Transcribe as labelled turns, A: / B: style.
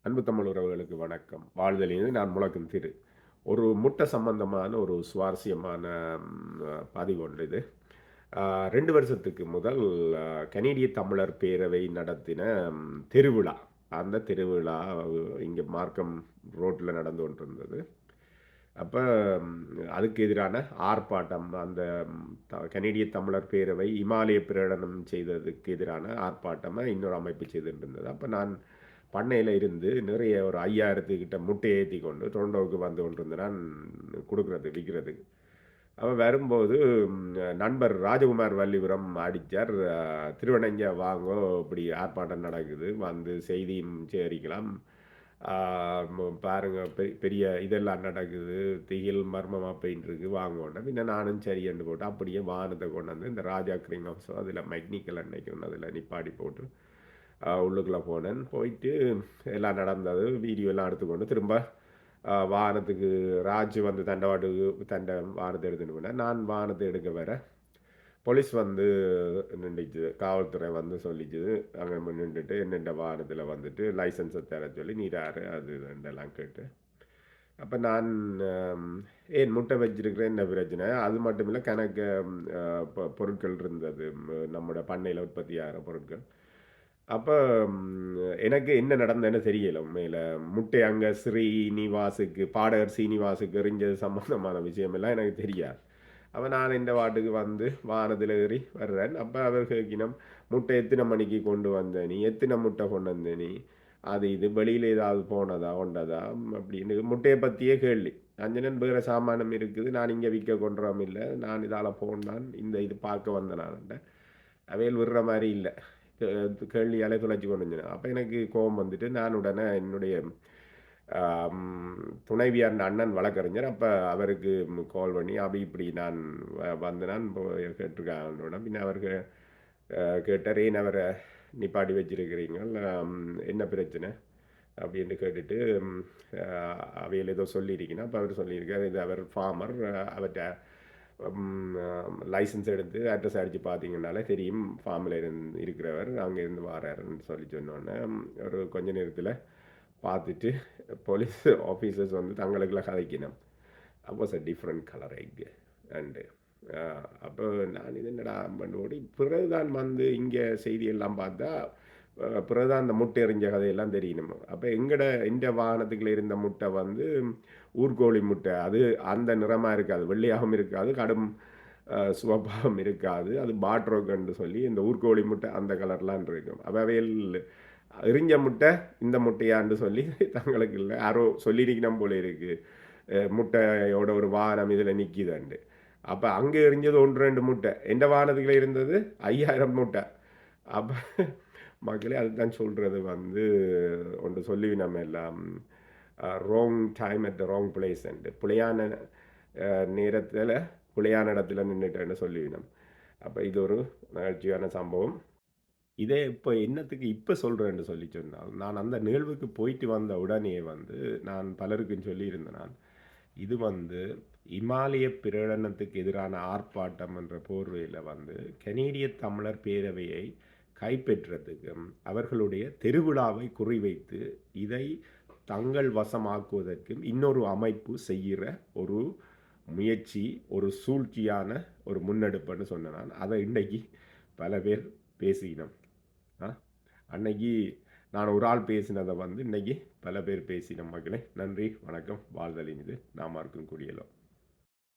A: அன்பு தமிழ் உறவுகளுக்கு வணக்கம். வாழ்தலிருந்து நான் முழக்கும் திரு. ஒரு முட்டை சம்பந்தமான ஒரு சுவாரஸ்யமான பதிவு ஒன்று இது. 2 வருஷத்துக்கு முதல் கனேடிய தமிழர் பேரவை நடத்தின திருவிழா. அந்த திருவிழா இங்கே மார்க்கம் ரோட்ல நடந்து கொண்டிருந்தது. அப்ப அதுக்கு எதிரான ஆர்ப்பாட்டம் அந்த கனேடிய தமிழர் பேரவை இமாலய பிரகடனம் செய்ததுக்கு எதிரான ஆர்ப்பாட்டமா இன்னொரு அமைப்பு செய்துட்டு இருந்தது. அப்ப நான் பண்ணையில இருந்து நிறைய ஒரு 5000 கிட்ட முட்டையை ஏத்தி கொண்டு டொரண்டோவுக்கு வந்து கொண்டிருந்தேன் நான் விக்கிறதுக்கு. அவன் வரும்போது நண்பர் ராஜகுமார் வள்ளிபுரம் அடிச்சார். "திருவண்ணஞ்ச வாங்கோ, இப்படி ஆர்ப்பாட்டம் நடக்குது. வந்து செய்தியும் சேகரிக்கலாம். பாருங்க பெரிய இதெல்லாம் நடக்குது. திகில் மர்மமா போயின்ட்டுருக்கு வாங்கோன்னே." பின்ன நானும் சரின்னு போட்டு அப்படியே வாகனத்தை கொண்டு வந்து இந்த ராஜா கிரீன் ஹவுஸோ அதில் மெக்னிக்கல் அன்னைக்கு ஒன்று அதில் நிப்பாட்டி போட்டு உள்ளுக்குள்ளே போனேன். போயிட்டு எல்லாம் நடந்தது வீடியோலாம் எடுத்துக்கொண்டு திரும்ப வாகனத்துக்கு ராஜ் வந்து தண்டை வாகனத்தை எடுத்துட்டு போனேன். நான் வாகனத்தை எடுக்க வர போலீஸ் வந்து நின்றுச்சு. காவல்துறை வந்து சொல்லிச்சுது. அங்கே நின்றுட்டு என்னென்ன வாகனத்தில் வந்துட்டு லைசன்ஸை தர சொல்லி நீ யார் அது இதெல்லாம் கேட்டு. அப்போ நான் ஏன் முட்டை வச்சிருக்கிறேன் என்ன பிரச்சனை, அது மட்டும் இல்லை கணக்கு பொருட்கள் இருந்தது நம்மளோட பண்ணையில் உற்பத்தி ஆகிற பொருட்கள். அப்போ எனக்கு என்ன நடந்ததுன்னு தெரியல உண்மையில். முட்டை அங்கே ஸ்ரீனிவாசுக்கு பாடகர் சீனிவாசுக்கு எறிஞ்சது சம்பந்தமான விஷயமெல்லாம் எனக்கு தெரியாது. அப்போ நான் இந்த வாட்டுக்கு வந்து வானத்தில் ஏறி வர்றேன். அப்போ அவர் கேட்கினோம், முட்டை எத்தனை மணிக்கு கொண்டு வந்த நீ, எத்தனை முட்டை கொண்டு வந்த நீ, அது இது வெளியில் ஏதாவது போனதா கொண்டதா அப்படின்னு முட்டையை பற்றியே கேள்வி. அஞ்சனன் வேறு சாமானம் இருக்குது, நான் இங்கே விற்க கொண்டுறோம் இல்லை, நான் இதால் போனான் இந்த இது பார்க்க வந்தேன் நான். அவையில் விடுற மாதிரி இல்லை, கேள்வியாலே துளைச்சி கொண்டு வந்தேன். அப்போ எனக்கு கோபம் வந்துட்டு நான் உடனே என்னுடைய துணைவியார் அண்ணன் வழக்கறிஞர். அப்போ அவருக்கு கால் பண்ணி அப்படி இப்படி நான் வந்து நான் கேட்டிருக்கேன். பின்ன அவருக்கு கேட்டார், ஏன் அவரை நிப்பாட்டி வச்சிருக்கிறீங்க, என்ன பிரச்சனை அப்படின்னு கேட்டுட்டு அவையில் ஏதோ சொல்லியிருக்கீங்கன்னா. அப்போ அவர் சொல்லியிருக்கார், இது அவர் ஃபார்மர், அவர்கிட்ட லைசன்ஸ் எடுத்து அட்ரஸ் அடித்து பார்த்தீங்கன்னாலே தெரியும் ஃபார்மில் இருக்கிறவர் அங்கேருந்து வாராருன்னு சொல்லி சொன்னோன்னே ஒரு கொஞ்ச நேரத்தில் பார்த்துட்டு போலீஸ் ஆஃபீஸர்ஸ் வந்து தங்களுக்குலாம் கதைக்கணும். Suppose a different colour egg and அப்போ நான் இது என்னடா பண்ணி பிறகுதான் வந்து இங்கே செய்தியெல்லாம் பார்த்தா பிறகுதான் அந்த முட்டை எறிஞ்ச கதையெல்லாம் தெரியணும். அப்போ இந்த வாகனத்துக்குள்ள இருந்த முட்டை வந்து ஊர்கோழி முட்டை. அது அந்த நிறமாக இருக்காது, வெள்ளையாகவும் இருக்காது, கடும் சுவப்பாகவும் இருக்காது. அது பாட்ரோக்கன்னு சொல்லி இந்த ஊர்கோழி முட்டை அந்த கலர்லாம் இருக்கும். அவையில் எரிஞ்ச முட்டை இந்த முட்டையான்னு சொல்லி தங்களுக்கு இல்லை யாரோ சொல்லியிருக்கணும் போல இருக்குது, முட்டையோட ஒரு வாகனம் இதில் நிற்கிதாண்டு. அப்போ அங்கே எரிஞ்சது 1-2 முட்டை, எந்த வாகனத்துக்குள்ள இருந்தது 5000 முட்டை. அப்போ மக்களே அதுதான் சொல்கிறது வந்து ஒன்று சொல்லி நம்ம எல்லாம் wrong time at the wrong place and பிழையான நேரத்தில் பிழையான இடத்துல நின்றுட்டேன்னு சொல்லிவினோம். அப்போ இது ஒரு நிகழ்ச்சியான சம்பவம். இதே இப்போ என்னத்துக்கு இப்போ சொல்கிறேன்னு சொல்லி சொன்னால், நான் அந்த நிகழ்வுக்கு போயிட்டு வந்த உடனே வந்து நான் பலருக்கும் சொல்லியிருந்தேன். நான் இது வந்து இமாலய பிரகடனத்துக்கு எதிரான ஆர்ப்பாட்டம் என்ற போர்வையில் வந்து கனேடிய தமிழர் பேரவையை கைப்பற்றத்துக்கும் அவர்களுடைய திருவிழாவை குறிவைத்து இதை தங்கள் வசமாக்குவதற்கும் இன்னொரு அமைப்பு செய்கிற ஒரு முயற்சி, ஒரு சூழ்ச்சியான ஒரு முன்னெடுப்புன்னு சொன்னேன் நான். அதை இன்றைக்கி பல பேர் பேசினோம். அன்னைக்கு நான் ஒரு ஆள் பேசினதை வந்து இன்றைக்கி பல பேர் பேசினோம். மக்களே நன்றி, வணக்கம், வாழ்தலின் இது நாம இருக்கும் குடியலோ.